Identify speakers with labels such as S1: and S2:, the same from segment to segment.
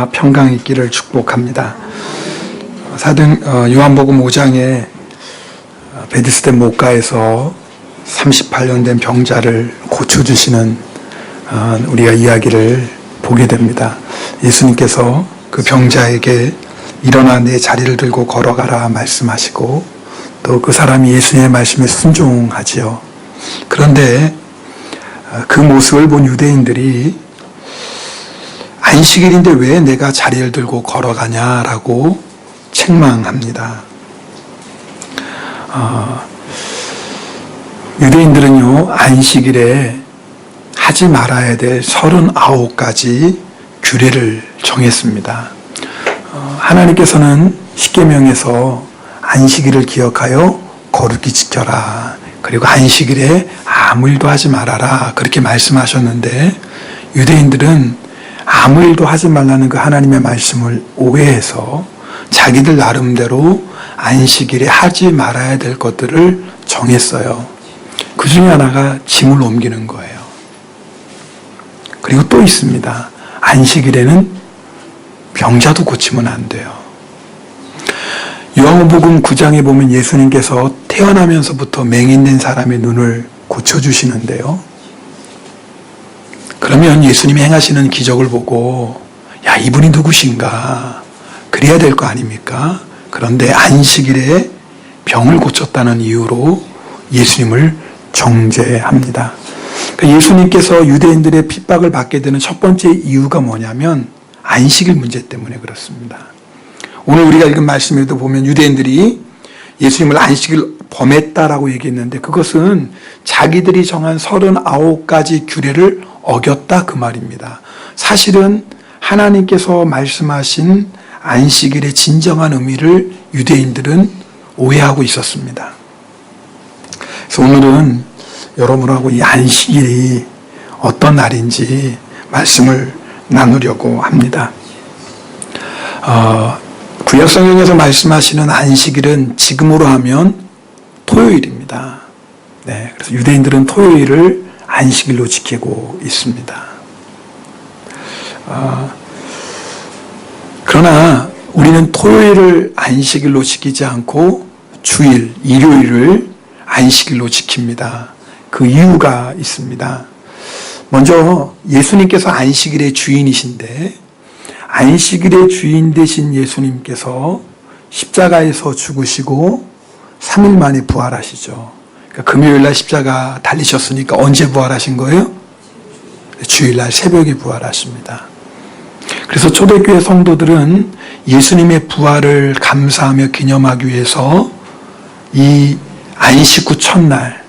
S1: 다 평강 있기를 축복합니다. 사등 요한복음 5장에 베데스다 목가에서 38년 된 병자를 고쳐주시는 우리가 이야기를 보게 됩니다. 예수님께서 그 병자에게 일어나 내 자리를 들고 걸어가라 말씀하시고 또 그 사람이 예수님의 말씀에 순종하지요. 그런데 그 모습을 본 유대인들이 안식일인데 왜 내가 자리를 들고 걸어가냐라고 책망합니다. 유대인들은요, 안식일에 하지 말아야 될 39가지 규례를 정했습니다. 하나님께서는 십계명에서 안식일을 기억하여 거룩히 지켜라. 그리고 안식일에 아무 일도 하지 말아라. 그렇게 말씀하셨는데 유대인들은 아무 일도 하지 말라는 그 하나님의 말씀을 오해해서 자기들 나름대로 안식일에 하지 말아야 될 것들을 정했어요. 그 중에 하나가 짐을 옮기는 거예요. 그리고 또 있습니다. 안식일에는 병자도 고치면 안 돼요. 요한복음 9장에 보면 예수님께서 태어나면서부터 맹인된 사람의 눈을 고쳐주시는데요. 그러면 예수님이 행하시는 기적을 보고 야, 이분이 누구신가? 그래야 될 거 아닙니까? 그런데 안식일에 병을 고쳤다는 이유로 예수님을 정죄합니다. 그러니까 예수님께서 유대인들의 핍박을 받게 되는 첫 번째 이유가 뭐냐면 안식일 문제 때문에 그렇습니다. 오늘 우리가 읽은 말씀에도 보면 유대인들이 예수님을 안식일 범했다라고 얘기했는데 그것은 자기들이 정한 39가지 규례를 어겼다 그 말입니다. 사실은 하나님께서 말씀하신 안식일의 진정한 의미를 유대인들은 오해하고 있었습니다. 그래서 오늘은 여러분하고 이 안식일이 어떤 날인지 말씀을 나누려고 합니다. 구약성경에서 말씀하시는 안식일은 지금으로 하면 토요일입니다. 네, 그래서 유대인들은 토요일을 안식일로 지키고 있습니다. 그러나 우리는 토요일을 안식일로 지키지 않고 주일, 일요일을 안식일로 지킵니다. 그 이유가 있습니다. 먼저 예수님께서 안식일의 주인이신데 안식일의 주인 되신 예수님께서 십자가에서 죽으시고 3일 만에 부활하시죠. 그러니까 금요일날 십자가 달리셨으니까 언제 부활하신 거예요? 주일날 새벽에 부활하십니다. 그래서 초대교회 성도들은 예수님의 부활을 감사하며 기념하기 위해서 이 안식 후 첫날,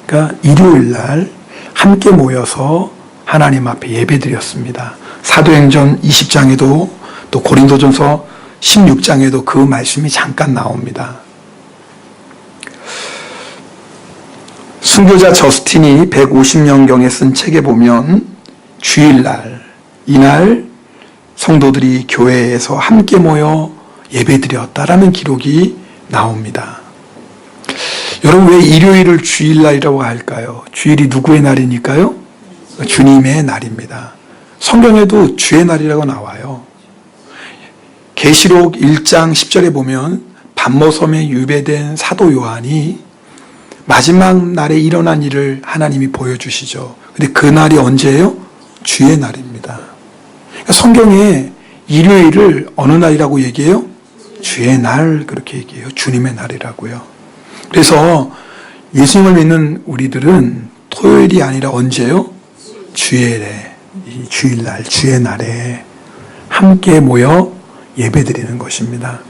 S1: 그러니까 일요일날 함께 모여서 하나님 앞에 예배드렸습니다. 사도행전 20장에도 또 고린도전서 16장에도 그 말씀이 잠깐 나옵니다. 순교자 저스틴이 150년경에 쓴 책에 보면 주일날, 이날 성도들이 교회에서 함께 모여 예배드렸다라는 기록이 나옵니다. 여러분 왜 일요일을 주일날이라고 할까요? 주일이 누구의 날이니까요? 주님의 날입니다. 성경에도 주의 날이라고 나와요. 계시록 1장 10절에 보면 밤모섬에 유배된 사도 요한이 마지막 날에 일어난 일을 하나님이 보여주시죠. 근데 그 날이 언제예요? 주의 날입니다. 그러니까 성경에 일요일을 어느 날이라고 얘기해요? 주의 날 그렇게 얘기해요. 주님의 날이라고요. 그래서 예수님을 믿는 우리들은 토요일이 아니라 언제요? 주일에, 이 주일날, 주의 날에 함께 모여 예배드리는 것입니다.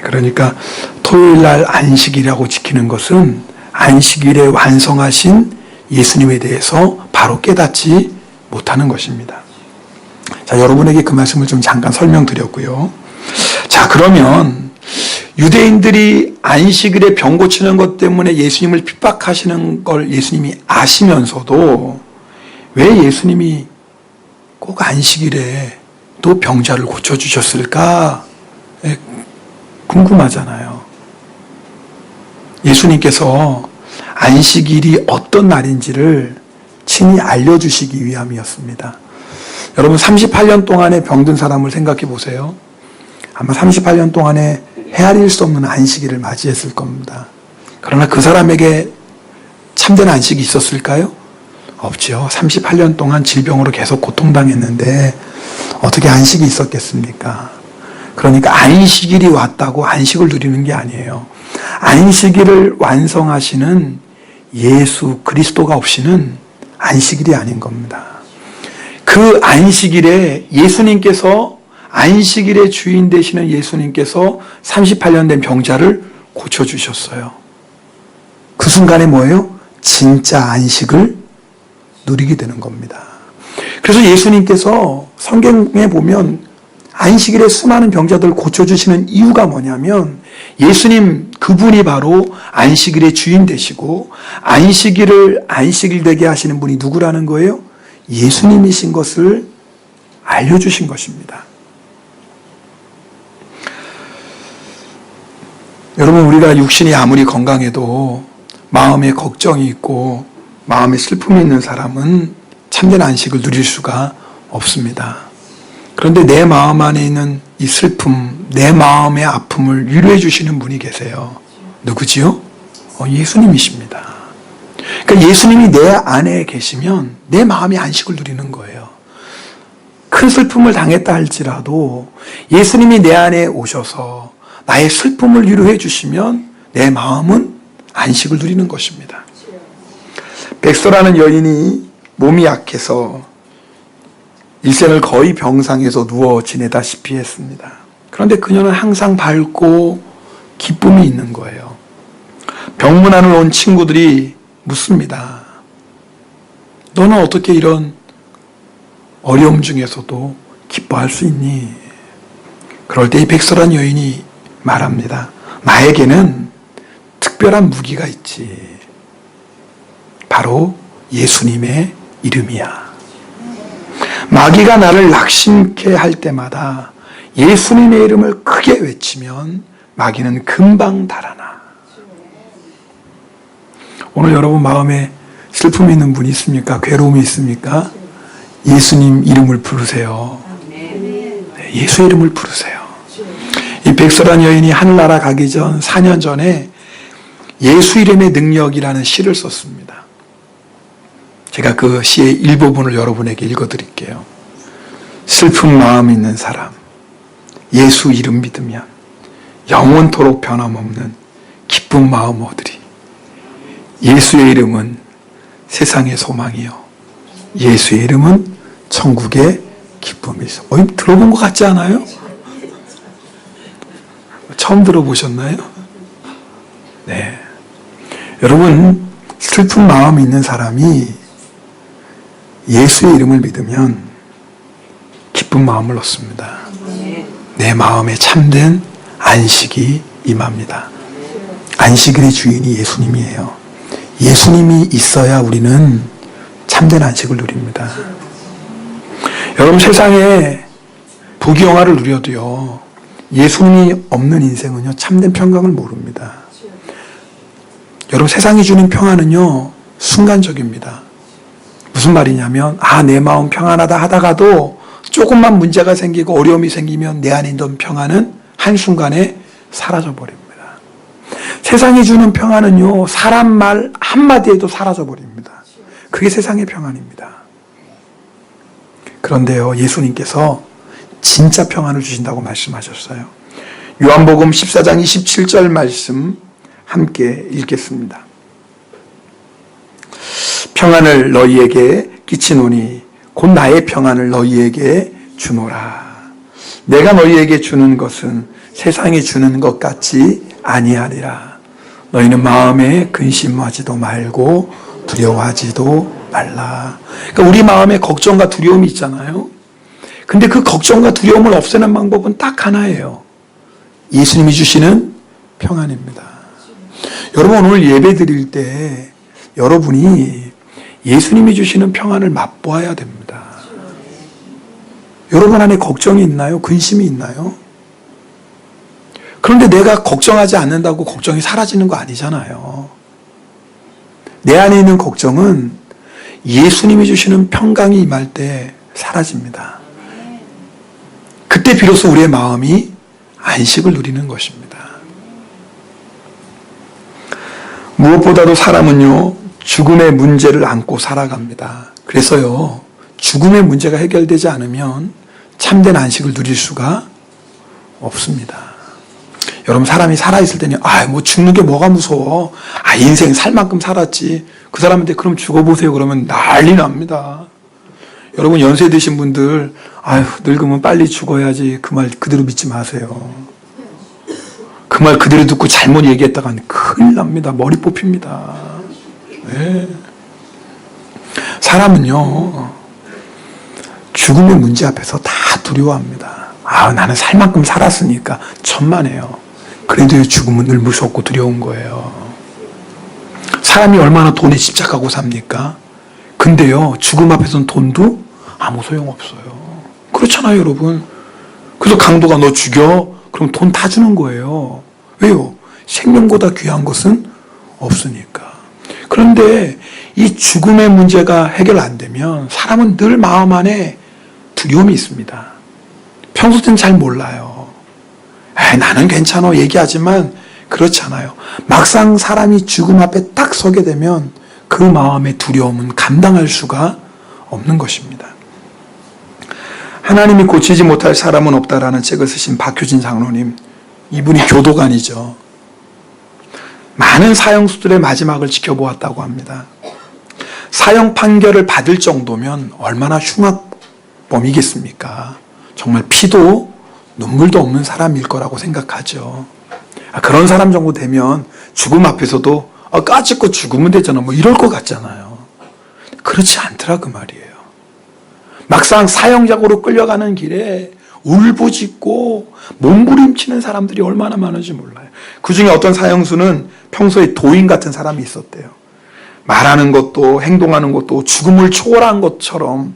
S1: 그러니까 토요일날 안식일이라고 지키는 것은 안식일에 완성하신 예수님에 대해서 바로 깨닫지 못하는 것입니다. 자, 여러분에게 그 말씀을 좀 잠깐 설명드렸고요. 자, 그러면 유대인들이 안식일에 병 고치는 것 때문에 예수님을 핍박하시는 걸 예수님이 아시면서도 왜 예수님이 꼭 안식일에 또 병자를 고쳐주셨을까? 궁금하잖아요. 예수님께서 안식일이 어떤 날인지를 친히 알려주시기 위함이었습니다. 여러분 38년 동안에 병든 사람을 생각해 보세요. 아마 38년 동안에 헤아릴 수 없는 안식일을 맞이했을 겁니다. 그러나 그 사람에게 참된 안식이 있었을까요? 없죠. 38년 동안 질병으로 계속 고통당했는데 어떻게 안식이 있었겠습니까? 그러니까 안식일이 왔다고 안식을 누리는 게 아니에요. 안식일을 완성하시는 예수 그리스도가 없이는 안식일이 아닌 겁니다. 그 안식일에 예수님께서, 안식일의 주인 되시는 예수님께서 38년 된 병자를 고쳐주셨어요. 그 순간에 뭐예요? 진짜 안식을 누리게 되는 겁니다. 그래서 예수님께서 성경에 보면 안식일에 수많은 병자들을 고쳐주시는 이유가 뭐냐면, 예수님 그분이 바로 안식일의 주인 되시고 안식일 되게 하시는 분이 누구라는 거예요? 예수님이신 것을 알려주신 것입니다. 여러분, 우리가 육신이 아무리 건강해도 마음에 걱정이 있고 마음에 슬픔이 있는 사람은 참된 안식을 누릴 수가 없습니다. 그런데 내 마음 안에 있는 이 슬픔, 내 마음의 아픔을 위로해 주시는 분이 계세요. 누구지요? 예수님이십니다. 그러니까 예수님이 내 안에 계시면 내 마음이 안식을 누리는 거예요. 큰 슬픔을 당했다 할지라도 예수님이 내 안에 오셔서 나의 슬픔을 위로해 주시면 내 마음은 안식을 누리는 것입니다. 백서라는 여인이 몸이 약해서 일생을 거의 병상에서 누워 지내다시피 했습니다. 그런데 그녀는 항상 밝고 기쁨이 있는 거예요. 병문안을 온 친구들이 묻습니다. 너는 어떻게 이런 어려움 중에서도 기뻐할 수 있니? 그럴 때 이 백설한 여인이 말합니다. 나에게는 특별한 무기가 있지. 바로 예수님의 이름이야. 마귀가 나를 낙심케 할 때마다 예수님의 이름을 크게 외치면 마귀는 금방 달아나. 오늘 여러분 마음에 슬픔이 있는 분이 있습니까? 괴로움이 있습니까? 예수님 이름을 부르세요. 네, 예수 이름을 부르세요. 이 백설한 여인이 하늘나라 가기 전 4년 전에 예수 이름의 능력이라는 시를 썼습니다. 제가 그 시의 일부분을 여러분에게 읽어드릴게요. 슬픈 마음 있는 사람, 예수 이름 믿으면 영원토록 변함없는 기쁜 마음 얻으리. 예수의 이름은 세상의 소망이요, 예수의 이름은 천국의 기쁨이죠. 들어본 것 같지 않아요? 처음 들어보셨나요? 네. 여러분, 슬픈 마음이 있는 사람이 예수의 이름을 믿으면 기쁜 마음을 얻습니다. 내 마음에 참된 안식이 임합니다. 안식일의 주인이 예수님이에요. 예수님이 있어야 우리는 참된 안식을 누립니다. 여러분, 세상에 부귀영화를 누려도요, 예수님이 없는 인생은요, 참된 평강을 모릅니다. 여러분, 세상이 주는 평안은요, 순간적입니다. 무슨 말이냐면, 내 마음 평안하다 하다가도 조금만 문제가 생기고 어려움이 생기면 내 안에 있던 평안은 한순간에 사라져버립니다. 세상이 주는 평안은요, 사람 말 한마디에도 사라져버립니다. 그게 세상의 평안입니다. 그런데요, 예수님께서 진짜 평안을 주신다고 말씀하셨어요. 요한복음 14장 27절 말씀 함께 읽겠습니다. 평안을 너희에게 끼치노니 곧 나의 평안을 너희에게 주노라. 내가 너희에게 주는 것은 세상이 주는 것 같지 아니하리라. 너희는 마음에 근심하지도 말고 두려워하지도 말라. 그러니까 우리 마음에 걱정과 두려움이 있잖아요. 근데 그 걱정과 두려움을 없애는 방법은 딱 하나예요. 예수님이 주시는 평안입니다. 여러분, 오늘 예배 드릴 때 여러분이 예수님이 주시는 평안을 맛보아야 됩니다. 여러분 안에 걱정이 있나요? 근심이 있나요? 그런데 내가 걱정하지 않는다고 걱정이 사라지는 거 아니잖아요. 내 안에 있는 걱정은 예수님이 주시는 평강이 임할 때 사라집니다. 그때 비로소 우리의 마음이 안식을 누리는 것입니다. 무엇보다도 사람은요, 죽음의 문제를 안고 살아갑니다. 그래서요, 죽음의 문제가 해결되지 않으면 참된 안식을 누릴 수가 없습니다. 여러분, 사람이 살아있을 때는, 뭐 죽는 게 뭐가 무서워. 인생 살 만큼 살았지. 그 사람한테 그럼 죽어보세요. 그러면 난리 납니다. 여러분, 연세 드신 분들, 늙으면 빨리 죽어야지. 그 말 그대로 믿지 마세요. 그 말 그대로 듣고 잘못 얘기했다가 큰일 납니다. 머리 뽑힙니다. 네. 사람은요, 죽음의 문제 앞에서 다 두려워합니다. 나는 살 만큼 살았으니까 천만에요. 그래도 죽음은 늘 무섭고 두려운 거예요. 사람이 얼마나 돈에 집착하고 삽니까? 근데요, 죽음 앞에서는 돈도 아무 소용없어요. 그렇잖아요, 여러분. 그래서 강도가 너 죽여? 그럼 돈 다 주는 거예요. 왜요? 생명보다 귀한 것은 없으니까. 그런데 이 죽음의 문제가 해결 안 되면 사람은 늘 마음 안에 두려움이 있습니다. 평소 때는 잘 몰라요. 나는 괜찮아 얘기하지만 그렇지 않아요. 막상 사람이 죽음 앞에 딱 서게 되면 그 마음의 두려움은 감당할 수가 없는 것입니다. 하나님이 고치지 못할 사람은 없다라는 책을 쓰신 박효진 장로님, 이분이 교도관이죠. 많은 사형수들의 마지막을 지켜보았다고 합니다. 사형 판결을 받을 정도면 얼마나 흉악범이겠습니까? 정말 피도 눈물도 없는 사람일 거라고 생각하죠. 그런 사람 정도 되면 죽음 앞에서도 까짓거 죽으면 되잖아 이럴 것 같잖아요. 그렇지 않더라 그 말이에요. 막상 사형장으로 끌려가는 길에 울부짖고 몸부림치는 사람들이 얼마나 많은지 몰라요. 그 중에 어떤 사형수는 평소에 도인 같은 사람이 있었대요. 말하는 것도 행동하는 것도 죽음을 초월한 것처럼.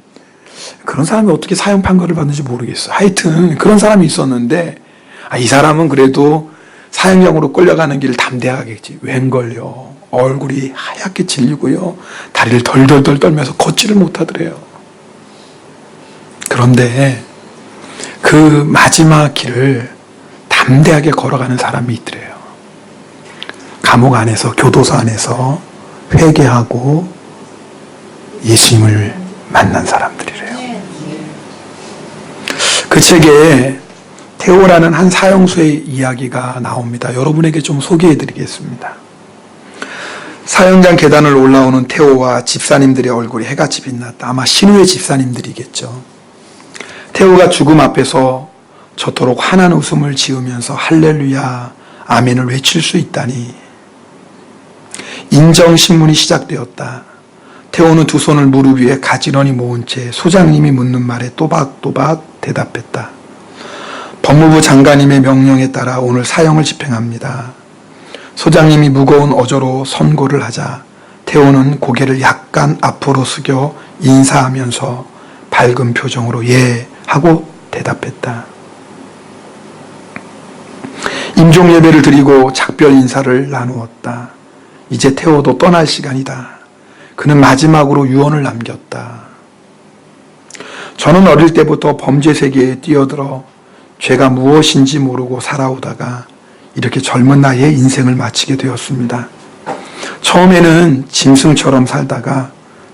S1: 그런 사람이 어떻게 사형 판결을 받는지 모르겠어요. 하여튼 그런 사람이 있었는데 이 사람은 그래도 사형장으로 끌려가는 길을 담대하겠지. 웬걸요. 얼굴이 하얗게 질리고요. 다리를 덜덜덜 떨면서 걷지를 못하더래요. 그런데 그 마지막 길을 담대하게 걸어가는 사람이 있더래요. 감옥 안에서, 교도소 안에서 회개하고 예수님을 만난 사람들이래요. 그 책에 태호라는 한 사형수의 이야기가 나옵니다. 여러분에게 좀 소개해드리겠습니다. 사형장 계단을 올라오는 태호와 집사님들의 얼굴이 해같이 빛났다. 아마 신우의 집사님들이겠죠. 태호가 죽음 앞에서 저토록 환한 웃음을 지으면서 할렐루야, 아멘을 외칠 수 있다니. 인정신문이 시작되었다. 태호는 두 손을 무릎 위에 가지런히 모은 채 소장님이 묻는 말에 또박또박 대답했다. 법무부 장관님의 명령에 따라 오늘 사형을 집행합니다. 소장님이 무거운 어조로 선고를 하자 태호는 고개를 약간 앞으로 숙여 인사하면서 밝은 표정으로 예 하고 대답했다. 임종 예배를 드리고 작별 인사를 나누었다. 이제 태호도 떠날 시간이다. 그는 마지막으로 유언을 남겼다. 저는 어릴 때부터 범죄 세계에 뛰어들어 죄가 무엇인지 모르고 살아오다가 이렇게 젊은 나이에 인생을 마치게 되었습니다. 처음에는 짐승처럼 살다가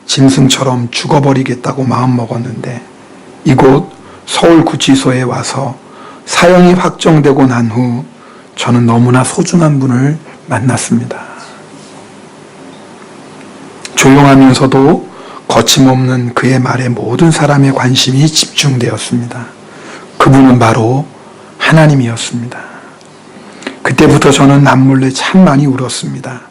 S1: 짐승처럼 죽어버리겠다고 마음먹었는데 이곳 서울구치소에 와서 사형이 확정되고 난 후 저는 너무나 소중한 분을 만났습니다. 조용하면서도 거침없는 그의 말에 모든 사람의 관심이 집중되었습니다. 그분은 바로 하나님이었습니다. 그때부터 저는 남몰래 참 많이 울었습니다.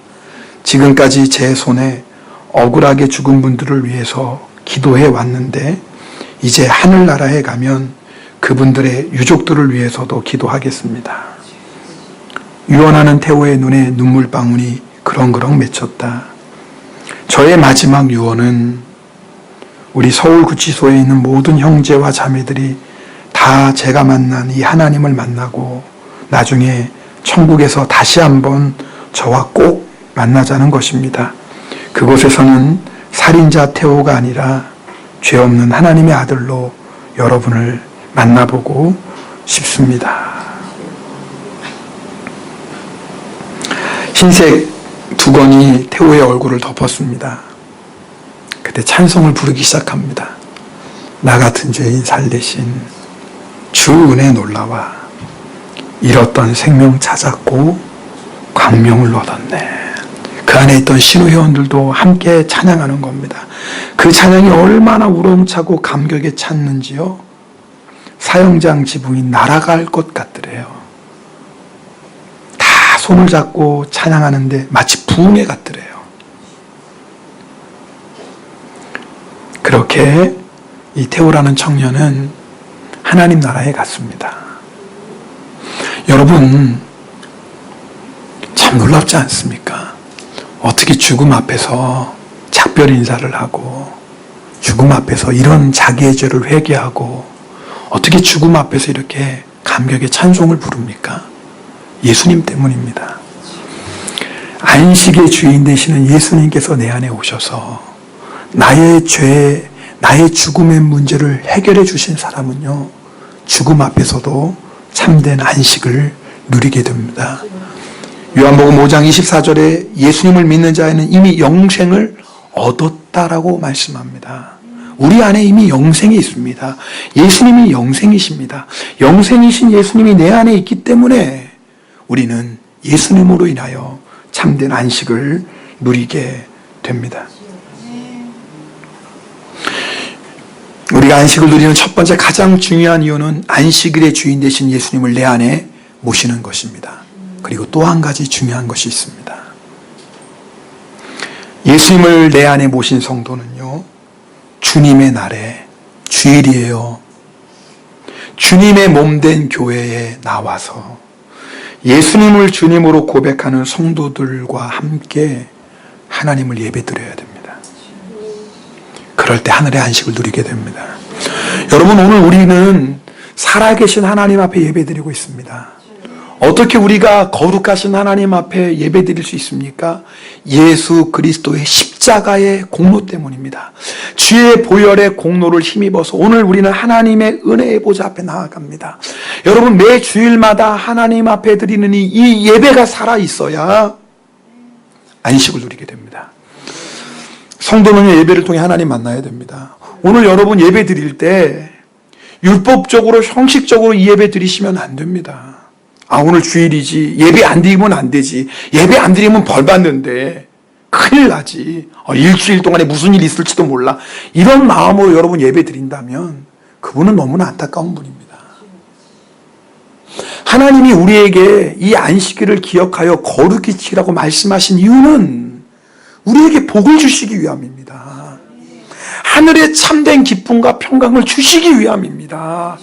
S1: 지금까지 제 손에 억울하게 죽은 분들을 위해서 기도해 왔는데 이제 하늘나라에 가면 그분들의 유족들을 위해서도 기도하겠습니다. 유언하는 태호의 눈에 눈물방울이 그렁그렁 맺혔다. 저의 마지막 유언은 우리 서울구치소에 있는 모든 형제와 자매들이 다 제가 만난 이 하나님을 만나고 나중에 천국에서 다시 한번 저와 꼭 만나자는 것입니다. 그곳에서는 살인자 태호가 아니라 죄 없는 하나님의 아들로 여러분을 만나보고 싶습니다. 흰색 두건이 태호의 얼굴을 덮었습니다. 그때 찬송을 부르기 시작합니다. 나 같은 죄인 살대신 주 은혜 놀라와 잃었던 생명 찾았고 광명을 얻었네. 그 안에 있던 신우회원들도 함께 찬양하는 겁니다. 그 찬양이 얼마나 우렁차고 감격에 찼는지요. 사형장 지붕이 날아갈 것 같더래요. 다 손을 잡고 찬양하는데 마치 부흥회 같더래요. 그렇게 이 태호라는 청년은 하나님 나라에 갔습니다. 여러분, 참 놀랍지 않습니까? 어떻게 죽음 앞에서 작별 인사를 하고, 죽음 앞에서 이런 자기의 죄를 회개하고, 어떻게 죽음 앞에서 이렇게 감격의 찬송을 부릅니까? 예수님 때문입니다. 안식의 주인 되시는 예수님께서 내 안에 오셔서 나의 죄, 나의 죽음의 문제를 해결해 주신 사람은요, 죽음 앞에서도 참된 안식을 누리게 됩니다. 요한복음 5장 24절에 예수님을 믿는 자에는 이미 영생을 얻었다라고 말씀합니다. 우리 안에 이미 영생이 있습니다. 예수님이 영생이십니다. 영생이신 예수님이 내 안에 있기 때문에 우리는 예수님으로 인하여 참된 안식을 누리게 됩니다. 우리가 안식을 누리는 첫 번째 가장 중요한 이유는 안식일의 주인 되신 예수님을 내 안에 모시는 것입니다. 그리고 또 한 가지 중요한 것이 있습니다. 예수님을 내 안에 모신 성도는요, 주님의 날에, 주일이에요. 주님의 몸된 교회에 나와서 예수님을 주님으로 고백하는 성도들과 함께 하나님을 예배드려야 됩니다. 그럴 때 하늘의 안식을 누리게 됩니다. 여러분, 오늘 우리는 살아계신 하나님 앞에 예배드리고 있습니다. 어떻게 우리가 거룩하신 하나님 앞에 예배드릴 수 있습니까? 예수 그리스도의 십자가의 공로 때문입니다. 주의 보혈의 공로를 힘입어서 오늘 우리는 하나님의 은혜의 보좌 앞에 나아갑니다. 여러분, 매 주일마다 하나님 앞에 드리는 이 예배가 살아있어야 안식을 누리게 됩니다. 성도는 예배를 통해 하나님 만나야 됩니다. 오늘 여러분 예배 드릴 때 율법적으로 형식적으로 이 예배 드리시면 안 됩니다. 오늘 주일이지, 예배 안 드리면 안 되지, 예배 안 드리면 벌 받는데 큰일 나지, 일주일 동안에 무슨 일이 있을지도 몰라, 이런 마음으로 여러분 예배 드린다면 그분은 너무나 안타까운 분입니다. 하나님이 우리에게 이 안식일을 기억하여 거룩히 지키라고 말씀하신 이유는 우리에게 복을 주시기 위함입니다. 하늘의 참된 기쁨과 평강을 주시기 위함입니다.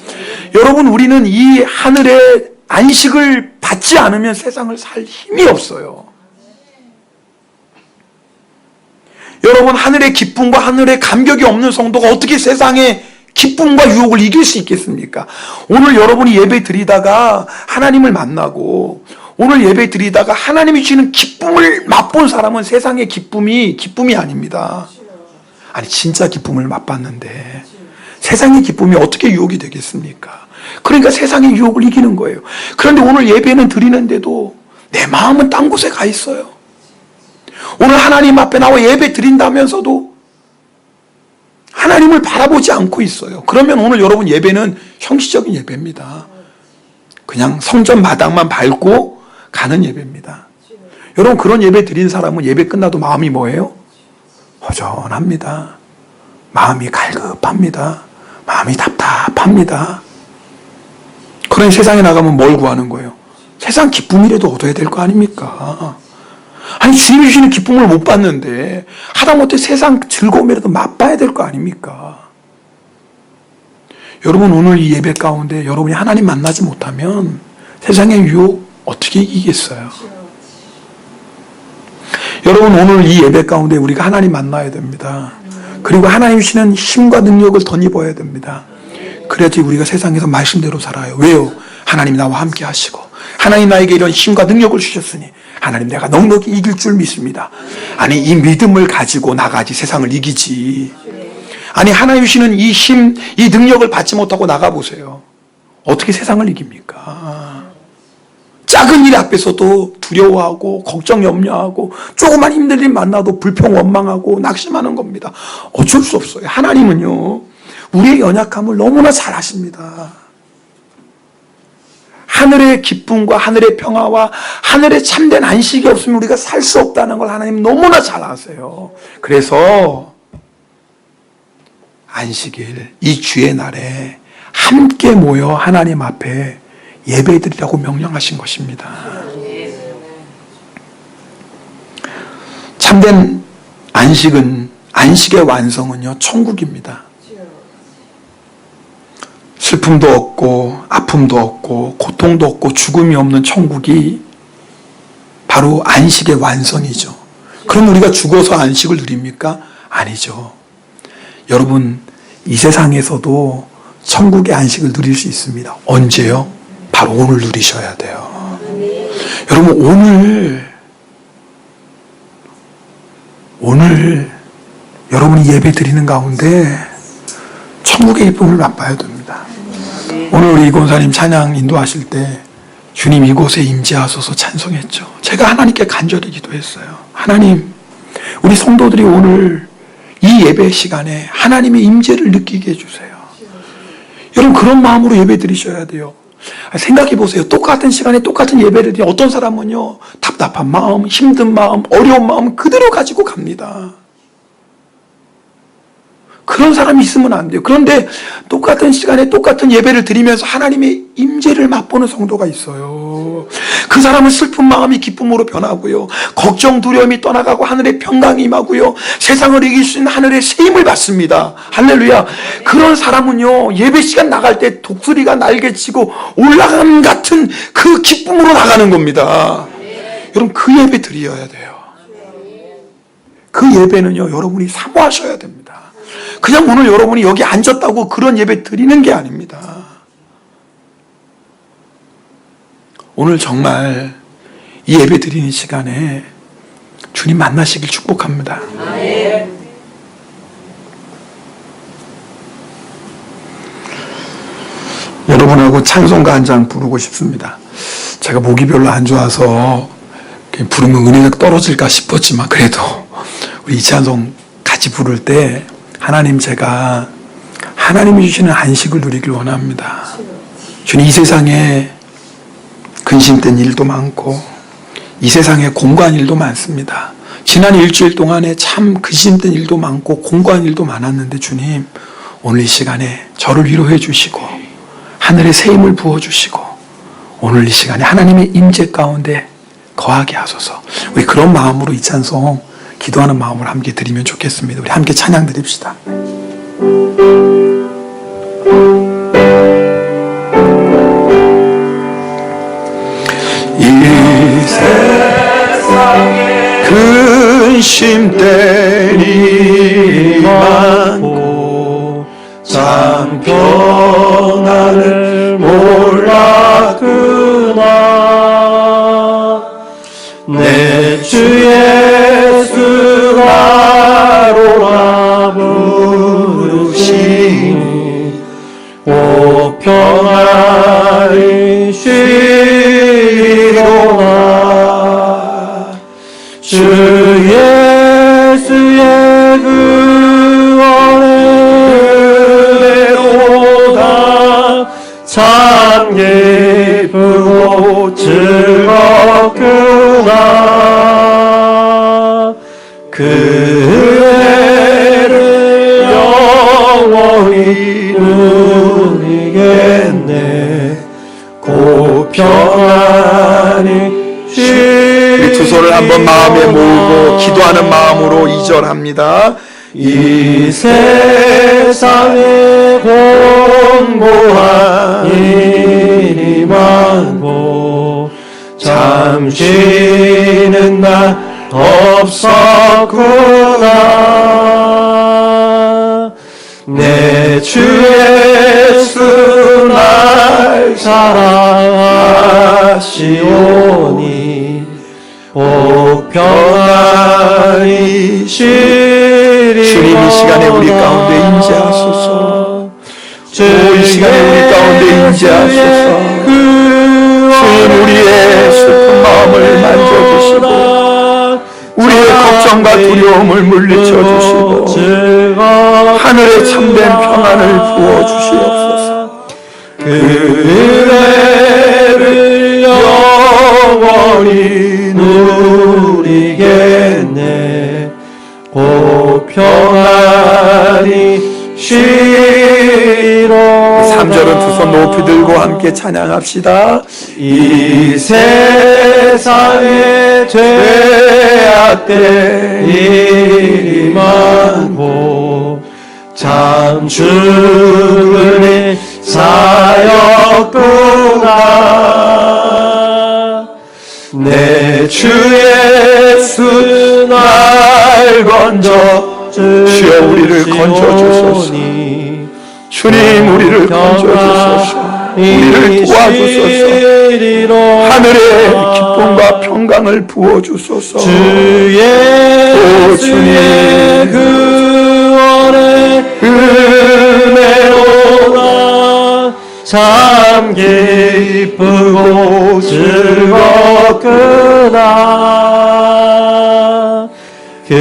S1: 여러분, 우리는 이 하늘의 안식을 받지 않으면 세상을 살 힘이 없어요. 여러분, 하늘의 기쁨과 하늘의 감격이 없는 성도가 어떻게 세상의 기쁨과 유혹을 이길 수 있겠습니까? 오늘 여러분이 예배 드리다가 하나님을 만나고, 오늘 예배 드리다가 하나님이 주시는 기쁨을 맛본 사람은 세상의 기쁨이 아닙니다. 아니, 진짜 기쁨을 맛봤는데 세상의 기쁨이 어떻게 유혹이 되겠습니까? 그러니까 세상의 유혹을 이기는 거예요. 그런데 오늘 예배는 드리는데도 내 마음은 딴 곳에 가 있어요. 오늘 하나님 앞에 나와 예배 드린다면서도 하나님을 바라보지 않고 있어요. 그러면 오늘 여러분 예배는 형식적인 예배입니다. 그냥 성전 마당만 밟고 가는 예배입니다. 여러분, 그런 예배 드린 사람은 예배 끝나도 마음이 뭐예요? 허전합니다. 마음이 갈급합니다. 마음이 답답합니다. 그런 세상에 나가면 뭘 구하는 거예요? 세상 기쁨이라도 얻어야 될 거 아닙니까? 아니, 주님이 주시는 기쁨을 못 받는데 하다못해 세상 즐거움이라도 맛봐야 될 거 아닙니까? 여러분, 오늘 이 예배 가운데 여러분이 하나님 만나지 못하면 세상의 유혹 어떻게 이기겠어요? 여러분, 오늘 이 예배 가운데 우리가 하나님 만나야 됩니다. 그리고 하나님 주시는 힘과 능력을 덧입어야 됩니다. 그래야지 우리가 세상에서 말씀대로 살아요. 왜요? 하나님이 나와 함께 하시고 하나님 나에게 이런 힘과 능력을 주셨으니 하나님, 내가 넉넉히 이길 줄 믿습니다. 아니, 이 믿음을 가지고 나가지 세상을 이기지. 아니 하나님 주시는 이 힘, 이 능력을 받지 못하고 나가보세요. 어떻게 세상을 이깁니까? 작은 일 앞에서도 두려워하고 걱정 염려하고 조그만 힘든 일 만나도 불평 원망하고 낙심하는 겁니다. 어쩔 수 없어요. 하나님은요 우리의 연약함을 너무나 잘 아십니다. 하늘의 기쁨과 하늘의 평화와 하늘의 참된 안식이 없으면 우리가 살 수 없다는 걸 하나님 너무나 잘 아세요. 그래서 안식일 이 주의 날에 함께 모여 하나님 앞에 예배드리라고 명령하신 것입니다. 참된 안식의 완성은요 천국입니다. 슬픔도 없고 아픔도 없고 고통도 없고 죽음이 없는 천국이 바로 안식의 완성이죠. 그럼 우리가 죽어서 안식을 누립니까? 아니죠. 여러분 이 세상에서도 천국의 안식을 누릴 수 있습니다. 언제요? 바로 오늘 누리셔야 돼요. 여러분 오늘 여러분이 예배 드리는 가운데 천국의 기쁨을 맛봐야 됩니다. 오늘 우리 이권사님 찬양 인도하실 때 주님 이곳에 임재하소서 찬송했죠. 제가 하나님께 간절히 기도했어요. 하나님 우리 성도들이 오늘 이 예배 시간에 하나님의 임재를 느끼게 해주세요. 여러분 그런 마음으로 예배 드리셔야 돼요. 생각해 보세요. 똑같은 시간에 똑같은 예배를 드리는 어떤 사람은요 답답한 마음, 힘든 마음, 어려운 마음 그대로 가지고 갑니다. 그런 사람이 있으면 안 돼요. 그런데 똑같은 시간에 똑같은 예배를 드리면서 하나님의 임재를 맛보는 성도가 있어요. 그 사람은 슬픈 마음이 기쁨으로 변하고요. 걱정, 두려움이 떠나가고 하늘의 평강이 임하고요. 세상을 이길 수 있는 하늘의 세임을 받습니다. 할렐루야. 그런 사람은요. 예배 시간 나갈 때 독수리가 날개치고 올라감 같은 그 기쁨으로 나가는 겁니다. 여러분 그 예배 드려야 돼요. 그 예배는요. 여러분이 사모하셔야 됩니다. 그냥 오늘 여러분이 여기 앉았다고 그런 예배 드리는 게 아닙니다. 오늘 정말 이 예배 드리는 시간에 주님 만나시길 축복합니다. 여러분하고 찬송가 한 장 부르고 싶습니다. 제가 목이 별로 안 좋아서 부르면 은혜가 떨어질까 싶었지만 그래도 우리 이 찬송 같이 부를 때 하나님 제가 하나님이 주시는 안식을 누리길 원합니다. 주님 이 세상에 근심된 일도 많고 이 세상에 공고한 일도 많습니다. 지난 일주일 동안에 참 근심된 일도 많고 공고한 일도 많았는데 주님 오늘 이 시간에 저를 위로해 주시고 하늘의 새 힘을 부어주시고 오늘 이 시간에 하나님의 임재 가운데 거하게 하소서. 우리 그런 마음으로 이 찬송 기도하는 마음으로 함께 드리면 좋겠습니다. 우리 함께 찬양 드립시다. 이 세상에 근심된 일이 많고 참 평안을 몰랐구나. 내 주 예수가 로라 부르시니 오 평안이 쉬리로다. 주 예수의 구원으로다 참 기쁘고 즐겁구나. 그 은혜를 영원히 누리겠네. 고 평안히 우리 두 손을 한번 마음에 모으고 기도하는 마음으로 2절 합니다. 이 세상에 공고한 일이 많고 참 쉬는 날 없었구나. 내 주 예수 날 사랑하시오니
S2: 복 평안히 쉬리로다.
S1: 주님 이 시간에 우리 가운데 임재하소서. 이 시간에 우리 가운데 임재하소서. 주님 우리의 슬픈 마음을 만져주시고 우리의 걱정과 두려움을 물리쳐 주시고 하늘의 참된 평안을 부어주시옵소서. 그 은혜를 영원히
S2: 누리겠네. 곧 평안히 쉬리로다.
S1: 3절은 두 손 높이 들고 함께 찬양합시다.
S2: 이 세상에 죄악된 일이 많고 참 죽음의 사역구나. 내 주 예수 날 건져
S1: 주여 우리를 건져주소서. 주님 우리를 건져주소서. 우리를 도와주소서. 하늘의 기쁨과 평강을 부어주소서.
S2: 주 예수의 구원의 은혜로다. 참 기쁘고 즐겁구나. 그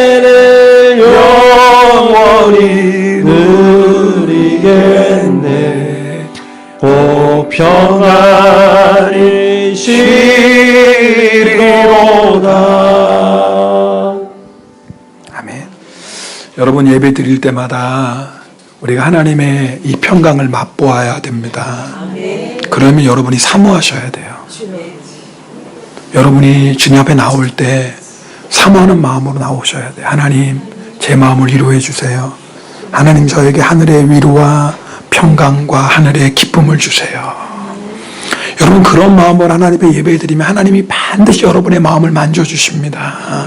S2: 은혜를 영원히 누리겠네. 복 평안히 쉬리로다.
S1: 아멘. 여러분 예배 드릴 때마다 우리가 하나님의 이 평강을 맛보아야 됩니다. 그러면 여러분이 사모하셔야 돼요. 여러분이 주님 앞에 나올 때 사모하는 마음으로 나오셔야 돼요. 하나님 제 마음을 위로해 주세요. 하나님 저에게 하늘의 위로와 평강과 하늘의 기쁨을 주세요. 여러분 그런 마음으로 하나님의 예배 드리면 하나님이 반드시 여러분의 마음을 만져주십니다.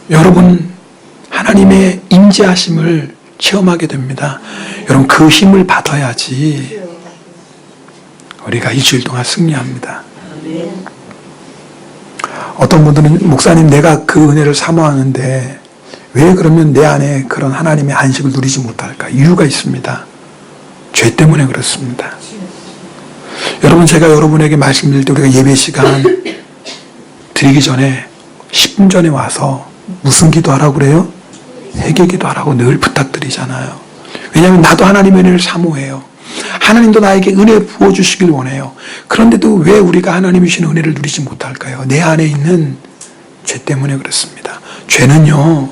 S1: 여러분 하나님의 임재하심을 체험하게 됩니다. 여러분 그 힘을 받아야지 우리가 이 주일 동안 승리합니다. 어떤 분들은 목사님 내가 그 은혜를 사모하는데 왜 그러면 내 안에 그런 하나님의 안식을 누리지 못할까? 이유가 있습니다. 죄 때문에 그렇습니다. 여러분 제가 여러분에게 말씀드릴 때 우리가 예배 시간 드리기 전에 10분 전에 와서 무슨 기도하라고 그래요? 회개 기도하라고 늘 부탁드리잖아요. 왜냐하면 나도 하나님의 은혜를 사모해요. 하나님도 나에게 은혜 부어주시길 원해요. 그런데도 왜 우리가 하나님이 주신 은혜를 누리지 못할까요? 내 안에 있는 죄 때문에 그렇습니다. 죄는요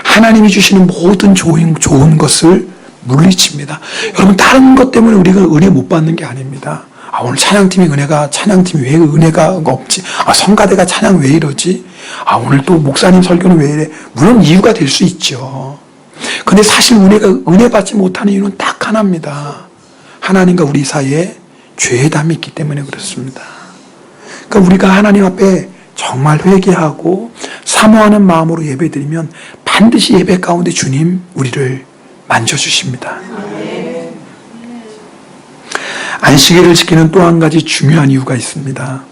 S1: 하나님이 주시는 모든 좋은 것을 물리칩니다. 여러분 다른 것 때문에 우리가 은혜 못 받는 게 아닙니다. 오늘 찬양팀이 왜 은혜가 없지? 성가대가 찬양 왜 이러지? 오늘 또 목사님 설교는 왜 이래? 물론 이유가 될 수 있죠. 근데 사실 은혜 받지 못하는 이유는 딱 하나입니다. 하나님과 우리 사이에 죄의 담이 있기 때문에 그렇습니다. 그러니까 우리가 하나님 앞에 정말 회개하고 사모하는 마음으로 예배드리면 반드시 예배 가운데 주님 우리를 만져주십니다. 안식일을 지키는 또 한 가지 중요한 이유가 있습니다.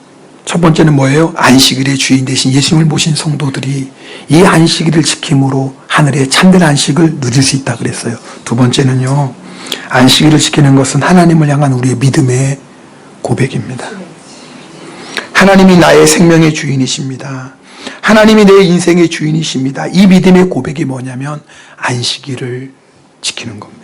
S1: 첫 번째는 뭐예요? 안식일의 주인 대신 예수님을 모신 성도들이 이 안식일을 지킴으로 하늘의 참된 안식을 누릴 수 있다 그랬어요. 두 번째는요, 안식일을 지키는 것은 하나님을 향한 우리의 믿음의 고백입니다. 하나님이 나의 생명의 주인이십니다. 하나님이 내 인생의 주인이십니다. 이 믿음의 고백이 뭐냐면 안식일을 지키는 겁니다.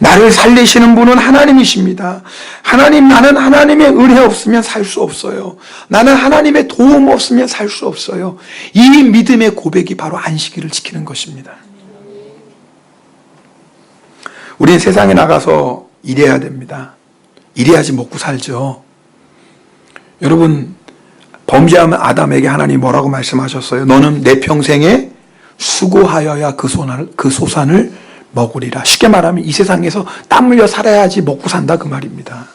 S1: 나를 살리시는 분은 하나님이십니다. 나는 하나님의 은혜 없으면 살 수 없어요. 나는 하나님의 도움 없으면 살 수 없어요. 이 믿음의 고백이 바로 안식일을 지키는 것입니다. 우리는 세상에 나가서 일해야 됩니다. 일해야지 먹고 살죠. 여러분, 범죄하면 아담에게 하나님 뭐라고 말씀하셨어요? 너는 내 평생에 수고하여야 그 소산을 먹으리라. 쉽게 말하면 이 세상에서 땀 흘려 살아야지 먹고 산다 그 말입니다.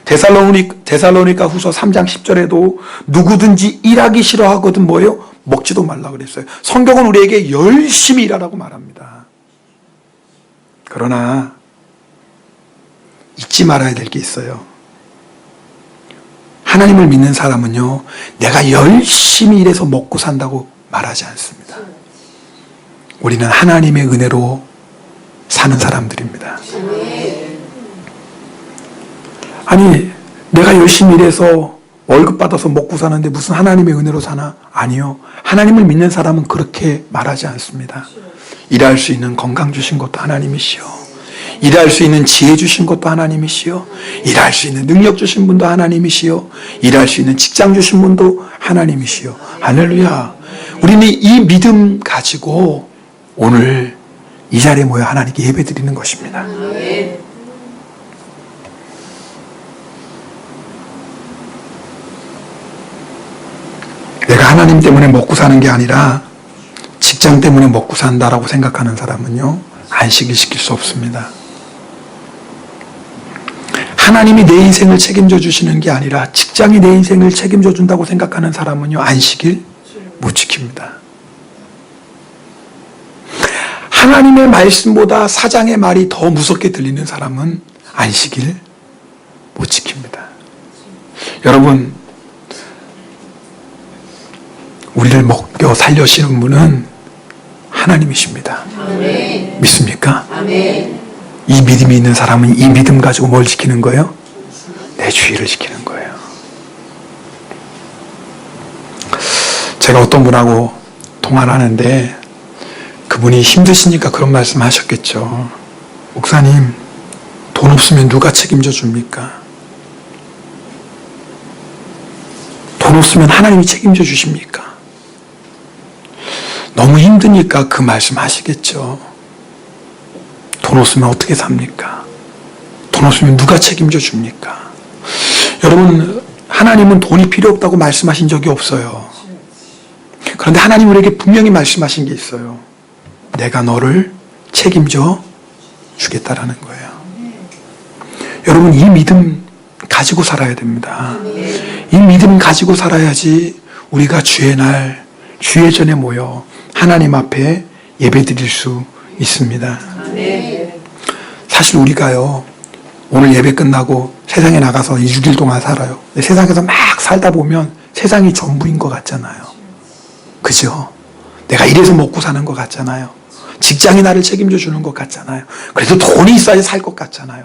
S1: 데살로니가 후서 3장 10절에도 누구든지 일하기 싫어하거든 뭐예요? 먹지도 말라 그랬어요. 성경은 우리에게 열심히 일하라고 말합니다. 그러나 잊지 말아야 될 게 있어요. 하나님을 믿는 사람은요, 내가 열심히 일해서 먹고 산다고 말하지 않습니다. 우리는 하나님의 은혜로 사는 사람들입니다. 아니, 내가 열심히 일해서 월급 받아서 먹고 사는데 무슨 하나님의 은혜로 사나? 아니요. 하나님을 믿는 사람은 그렇게 말하지 않습니다. 일할 수 있는 건강 주신 것도 하나님이시요. 일할 수 있는 지혜 주신 것도 하나님이시요. 일할 수 있는 능력 주신 분도 하나님이시요. 일할 수 있는 직장 주신 분도 하나님이시요. 할렐루야. 우리는 이 믿음 가지고 오늘 이 자리에 모여 하나님께 예배드리는 것입니다. 내가 하나님 때문에 먹고 사는 게 아니라 직장 때문에 먹고 산다라고 생각하는 사람은요, 안식일 지킬 수 없습니다. 하나님이 내 인생을 책임져 주시는 게 아니라 직장이 내 인생을 책임져 준다고 생각하는 사람은요, 안식일 못 지킵니다. 하나님의 말씀보다 사장의 말이 더 무섭게 들리는 사람은 안식일 못 지킵니다. 여러분, 우리를 먹여 살려시는 분은 하나님이십니다. 아멘. 믿습니까? 아멘. 이 믿음이 있는 사람은 이 믿음 가지고 뭘 지키는 거예요? 내 주의를 지키는 거예요. 제가 어떤 분하고 통화를 하는데 그분이 힘드시니까 그런 말씀 하셨겠죠. 목사님, 돈 없으면 누가 책임져 줍니까? 돈 없으면 하나님이 책임져 주십니까? 너무 힘드니까 그 말씀 하시겠죠. 돈 없으면 어떻게 삽니까? 돈 없으면 누가 책임져 줍니까? 여러분, 하나님은 돈이 필요 없다고 말씀하신 적이 없어요. 그런데 하나님 우리에게 분명히 말씀하신 게 있어요. 내가 너를 책임져 주겠다라는 거예요. 여러분, 이 믿음 가지고 살아야 됩니다. 이 믿음 가지고 살아야지 우리가 주의 날, 주의 전에 모여 하나님 앞에 예배드릴 수 있습니다. 사실 우리가요, 오늘 예배 끝나고 세상에 나가서 6일 동안 살아요. 근데 세상에서 막 살다 보면 세상이 전부인 것 같잖아요. 그죠? 내가 이래서 먹고 사는 것 같잖아요. 직장이 나를 책임져 주는 것 같잖아요. 그래도 돈이 있어야 살 것 같잖아요.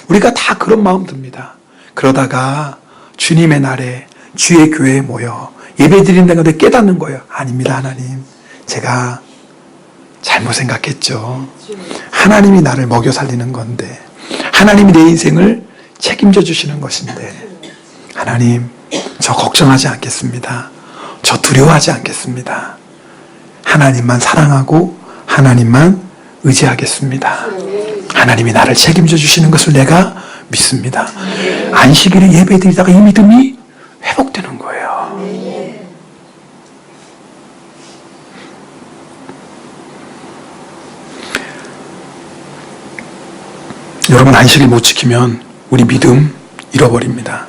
S1: 우리가 다 그런 마음 듭니다. 그러다가 주님의 날에 주의 교회에 모여 예배 드린다는 것에 깨닫는 거예요. 아닙니다, 하나님. 제가 잘못 생각했죠. 하나님이 나를 먹여 살리는 건데, 하나님이 내 인생을 책임져 주시는 것인데, 하나님, 저 걱정하지 않겠습니다. 저 두려워하지 않겠습니다. 하나님만 사랑하고 하나님만 의지하겠습니다. 하나님이 나를 책임져 주시는 것을 내가 믿습니다. 안식일에 예배 드리다가 이 믿음이 회복되는 거예요. 여러분, 안식일 못 지키면 우리 믿음 잃어버립니다.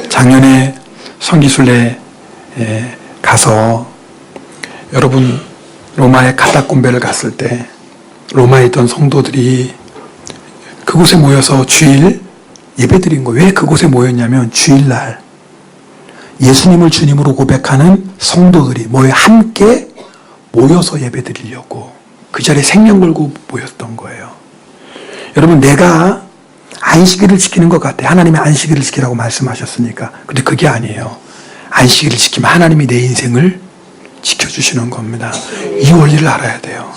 S1: 작년에 성기순례에 가서 여러분, 로마의 카타콤베를 갔을 때 로마에 있던 성도들이 그곳에 모여서 주일 예배드린 거예요. 왜 그곳에 모였냐면 주일날 예수님을 주님으로 고백하는 성도들이 함께 모여서 예배드리려고 그 자리에 생명 걸고 모였던 거예요. 여러분, 내가 안식일을 지키는 것 같아. 하나님이 안식일을 지키라고 말씀하셨으니까. 근데 그게 아니에요. 안식일을 지키면 하나님이 내 인생을 지켜주시는 겁니다. 이 원리를 알아야 돼요.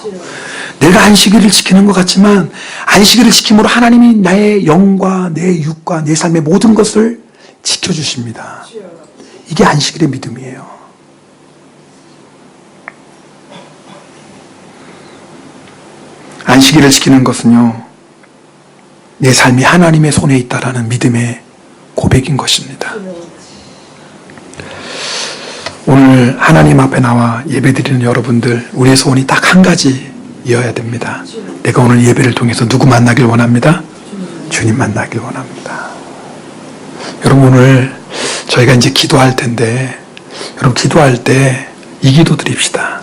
S1: 내가 안식일을 지키는 것 같지만 안식일을 지킴으로 하나님이 나의 영과 내 육과 내 삶의 모든 것을 지켜주십니다. 이게 안식일의 믿음이에요. 안식일을 지키는 것은요, 내 삶이 하나님의 손에 있다라는 믿음의 고백인 것입니다. 오늘 하나님 앞에 나와 예배드리는 여러분들, 우리의 소원이 딱 한 가지여야 됩니다. 내가 오늘 예배를 통해서 누구 만나길 원합니다? 주님 만나길 원합니다. 여러분, 오늘 저희가 이제 기도할 텐데, 여러분 기도할 때 이 기도 드립시다.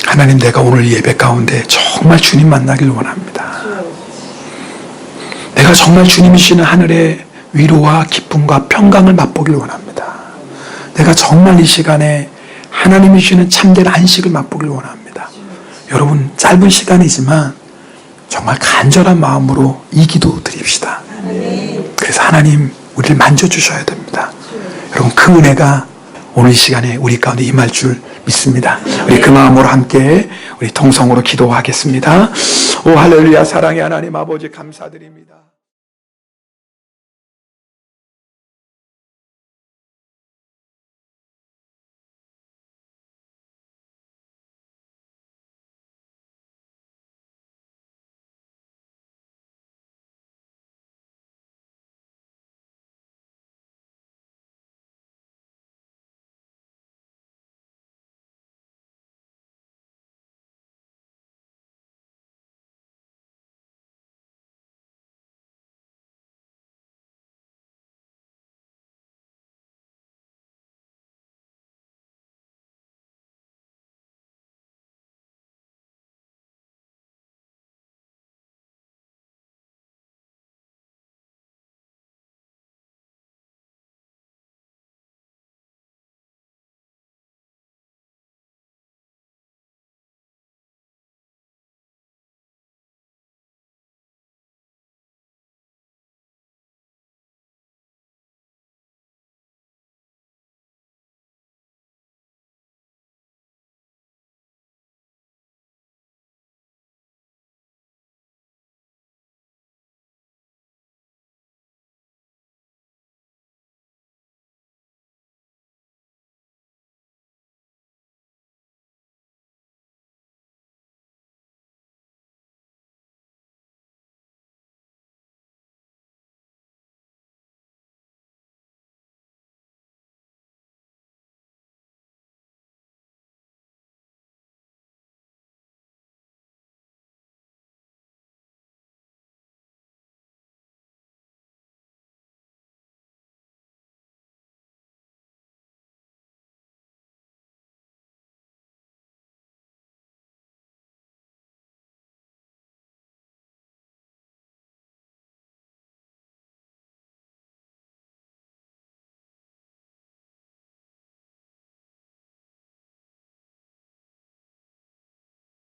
S1: 하나님, 내가 오늘 예배 가운데 정말 주님 만나길 원합니다. 내가 정말 주님이시는 하늘에 위로와 기쁨과 평강을 맛보길 원합니다. 내가 정말 이 시간에 하나님이 주시는 참된 안식을 맛보길 원합니다. 여러분, 짧은 시간이지만 정말 간절한 마음으로 이 기도 드립시다. 그래서 하나님 우리를 만져주셔야 됩니다. 여러분, 그 은혜가 오늘 이 시간에 우리 가운데 임할 줄 믿습니다. 우리 그 마음으로 함께 우리 통성으로 기도하겠습니다. 오 할렐루야. 사랑의 하나님 아버지 감사드립니다.